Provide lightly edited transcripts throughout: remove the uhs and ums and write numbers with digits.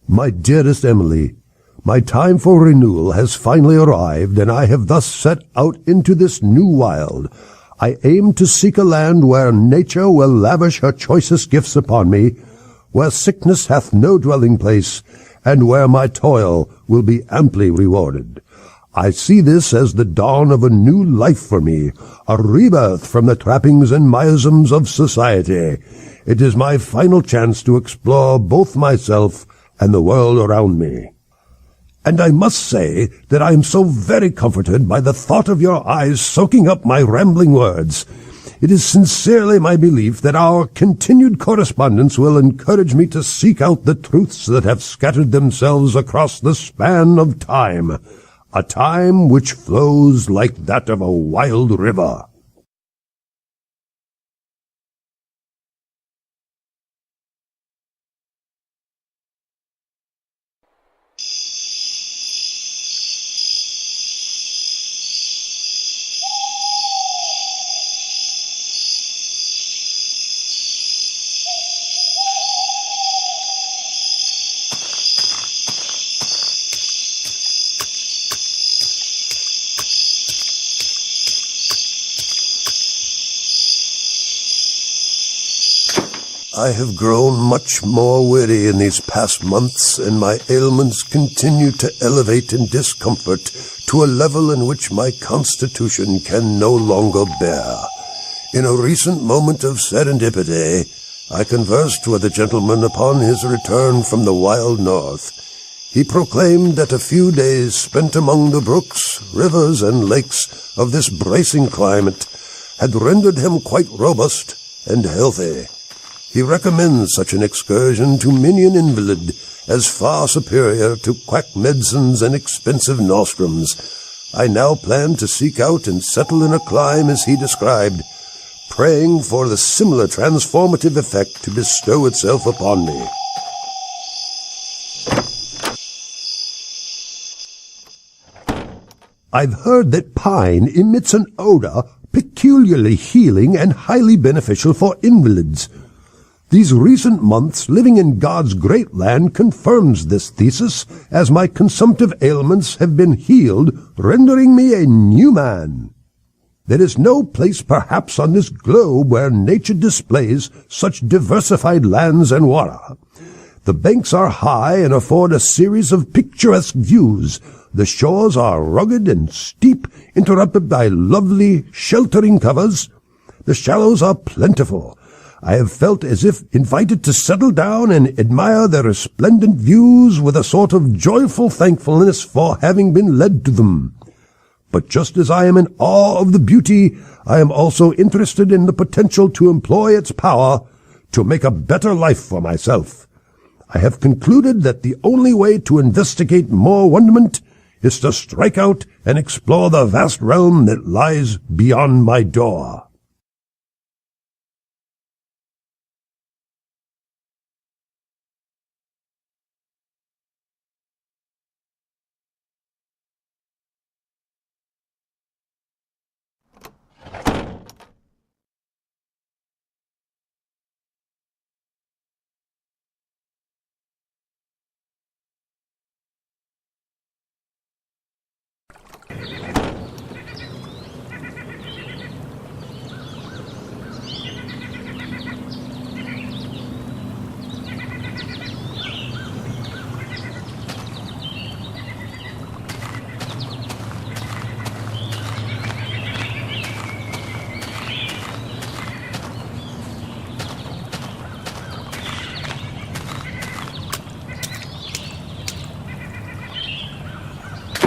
My dearest Emily, my time for renewal has finally arrived, and I have thus set out into this new wild. I aim to seek a land where nature will lavish her choicest gifts upon me, where sickness hath no dwelling place, and where my toil will be amply rewarded. I see this as the dawn of a new life for me, a rebirth from the trappings and miasms of society. It is my final chance to explore both myself and the world around me. And I must say that I am so very comforted by the thought of your eyes soaking up my rambling words. It is sincerely my belief that our continued correspondence will encourage me to seek out the truths that have scattered themselves across the span of time, a time which flows like that of a wild river. I have grown much more weary in these past months, and my ailments continue to elevate in discomfort to a level in which my constitution can no longer bear. In a recent moment of serendipity, I conversed with a gentleman upon his return from the wild north. He proclaimed that a few days spent among the brooks, rivers, and lakes of this bracing climate had rendered him quite robust and healthy. He recommends such an excursion to many an invalid as far superior to quack medicines and expensive nostrums. I now plan to seek out and settle in a clime as he described, praying for the similar transformative effect to bestow itself upon me. I've heard that pine emits an odor peculiarly healing and highly beneficial for invalids. These recent months living in God's great land confirms this thesis, as my consumptive ailments have been healed, rendering me a new man. There is no place perhaps on this globe where nature displays such diversified lands and water. The banks are high and afford a series of picturesque views. The shores are rugged and steep, interrupted by lovely, sheltering covers. The shallows are plentiful. I have felt as if invited to settle down and admire their resplendent views with a sort of joyful thankfulness for having been led to them. But just as I am in awe of the beauty, I am also interested in the potential to employ its power to make a better life for myself. I have concluded that the only way to investigate more wonderment is to strike out and explore the vast realm that lies beyond my door.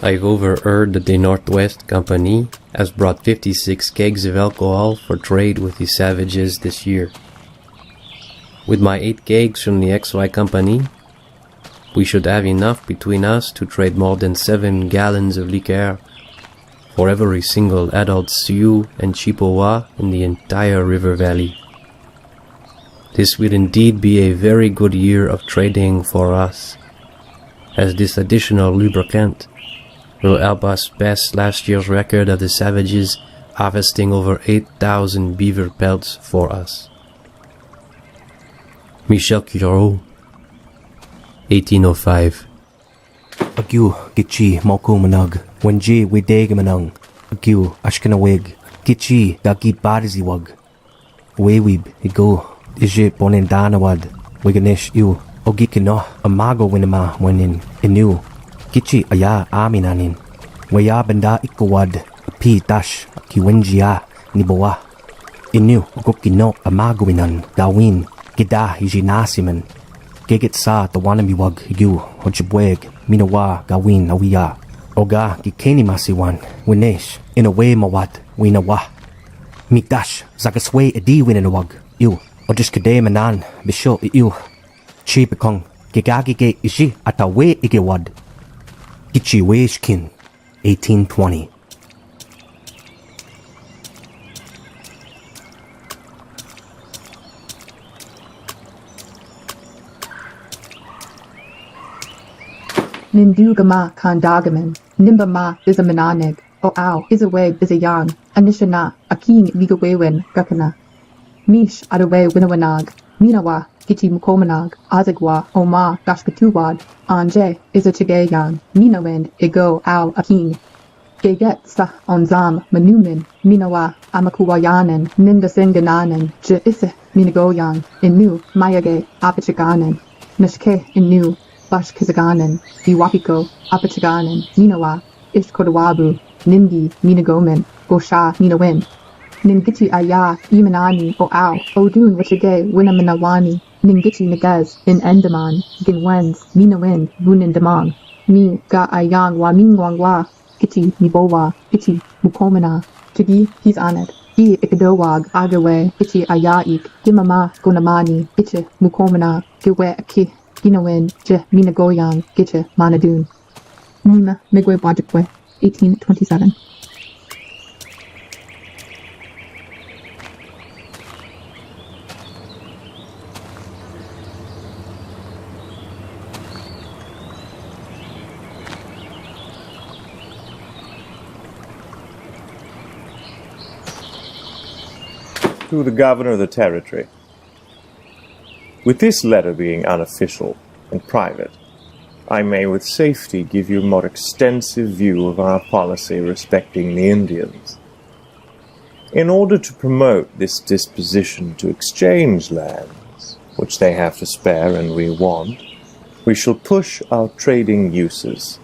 I've overheard that the Northwest Company has brought 56 kegs of alcohol for trade with the savages this year. With my 8 kegs from the XY Company, we should have enough between us to trade more than 7 gallons of liquor for every single adult Sioux and Chippewa in the entire river valley. This will indeed be a very good year of trading for us, as this additional lubricant will help us pass last year's record of the savages harvesting over 8,000 beaver pelts for us. Michel Cureau, 1805. Agu gichi mokumanug, when G we degamanung, agu ashkanawig, gichi gagi barziwag. Wewib igu, ije bonendanawad, wiganish you, ogikino, amago winama wenin, inu, gichi aya aminanin, waya benda ikawad, pi dash, kiwenjia, niboa. Inu ogokino amagowinan, dawin, gida ijinasiman. Gigit sa tawanamiwag igu, hojibweg, minawa gawin awiya. Oga gikeni masiwan, winesh, inawe mawat, winawa. Migdash, zagaswe edi winanawag, iu, ojishkade manan, bisho iu. Chibikong, gigagige ishi atawe igewad. Gichi weshkin, 1820. Nindugama kandagaman, nimbama is a mananig, o ow is a weg is a yang, anishana, a king migawewen, gakana. Mish adawe winawanag, minawa, gichi mukomanag, azagwa, oma, gashkatuwad, anje is a chigayang, minawind, ego, ow, a king. Geget sa onzam, manumin, minawa, amakuwayanan, nindasingananan, je isse, minagoyang, inu, mayage, apichaganan, nishke, inu, Bash Kizaganan, Iwakiko, Apachaganan, Ninawa, Ishkodawabu, Nindi, Minagomen, Gosha, Ninawin, Ningichi Aya, Imanani, O Ao, Odun, Wachige, Winamanawani, Ningichi Nagaz, In Endaman, Ginwens, Ninawin, Bunindamang, Mi, Ga Ayang, Wa Mingwangwa, Gichi, Nibowa, Gichi, Mukomana, Chigi, he's on it. I Ikadowag, Agawe, Gichi Ayaik, Gimama, Gonamani, Gichi, Mukomana, Giwe Aki. Ginawin, Je, Minagoyang, Giche, Manadun. Nima, Migwe Bajikwe, 1827. To the governor of the territory. With this letter being unofficial and private, I may with safety give you a more extensive view of our policy respecting the Indians. In order to promote this disposition to exchange lands, which they have to spare and we want, we shall push our trading uses.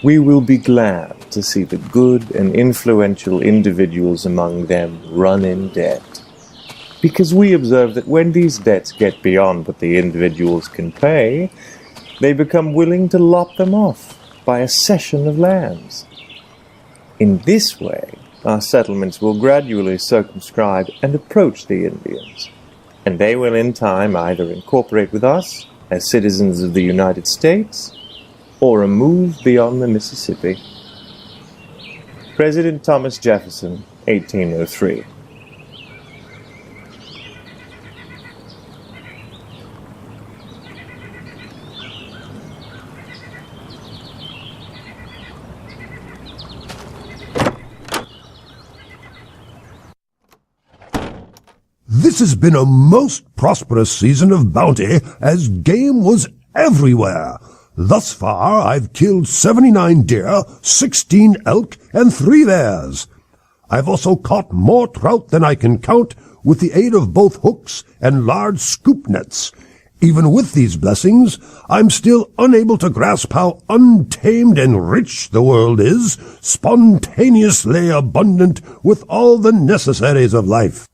We will be glad to see the good and influential individuals among them run in debt, because we observe that when these debts get beyond what the individuals can pay, they become willing to lop them off by a cession of lands. In this way, our settlements will gradually circumscribe and approach the Indians, and they will in time either incorporate with us as citizens of the United States or move beyond the Mississippi. President Thomas Jefferson, 1803. This has been a most prosperous season of bounty, as game was everywhere. Thus far, I've killed 79 deer, 16 elk, and 3 bears. I've also caught more trout than I can count with the aid of both hooks and large scoop nets. Even with these blessings, I'm still unable to grasp how untamed and rich the world is, spontaneously abundant with all the necessaries of life.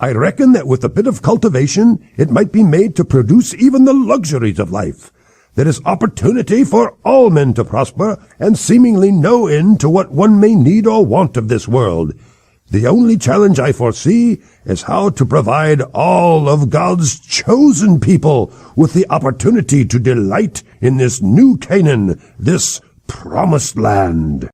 I reckon that with a bit of cultivation, it might be made to produce even the luxuries of life. There is opportunity for all men to prosper, and seemingly no end to what one may need or want of this world. The only challenge I foresee is how to provide all of God's chosen people with the opportunity to delight in this new Canaan, this promised land.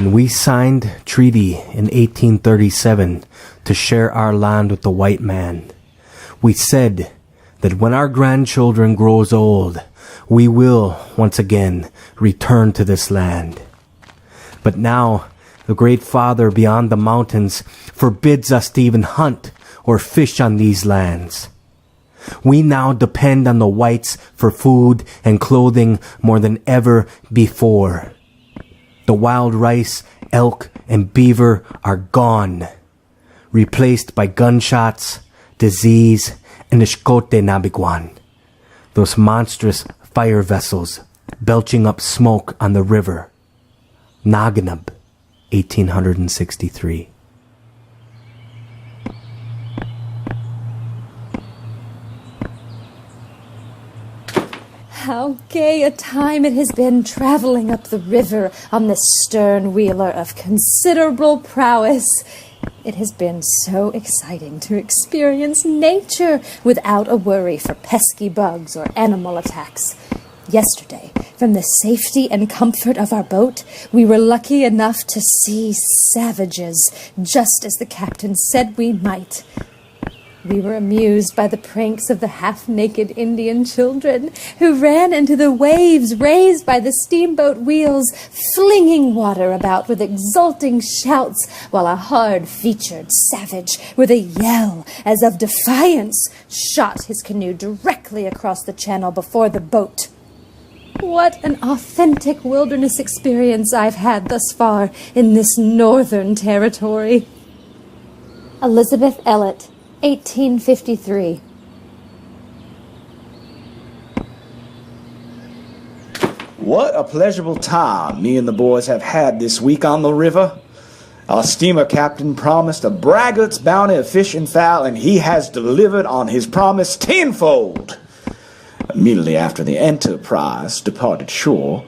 and we signed treaty in 1837 to share our land with the white man. We said that when our grandchildren grows old, we will once again return to this land. But now, the great Father beyond the mountains forbids us to even hunt or fish on these lands. We now depend on the whites for food and clothing more than ever before. The wild rice, elk, and beaver are gone, replaced by gunshots, disease, and Ishkote Nabiguan, those monstrous fire vessels belching up smoke on the river. Naganab, 1863. How gay a time it has been traveling up the river on this stern wheeler of considerable prowess. It has been so exciting to experience nature without a worry for pesky bugs or animal attacks. Yesterday, from the safety and comfort of our boat, we were lucky enough to see savages, just as the captain said we might. We were amused by the pranks of the half-naked Indian children who ran into the waves raised by the steamboat wheels, flinging water about with exulting shouts, while a hard-featured savage, with a yell as of defiance, shot his canoe directly across the channel before the boat. What an authentic wilderness experience I've had thus far in this northern territory. Elizabeth Elliot, 1853. What a pleasurable time me and the boys have had this week on the river. Our steamer captain promised a braggart's bounty of fish and fowl, and he has delivered on his promise tenfold. Immediately after the Enterprise departed shore,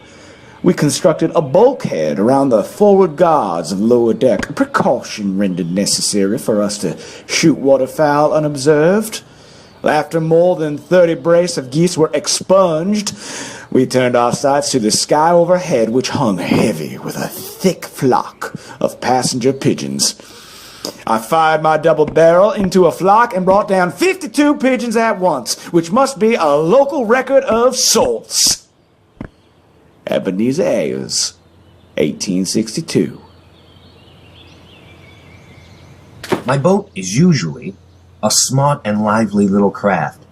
we constructed a bulkhead around the forward guards of lower deck, a precaution rendered necessary for us to shoot waterfowl unobserved. After more than 30 brace of geese were expunged, we turned our sights to the sky overhead, which hung heavy with a thick flock of passenger pigeons. I fired my double barrel into a flock and brought down 52 pigeons at once, which must be a local record of sorts. Ebenezer Ayers, 1862. My boat is usually a smart and lively little craft,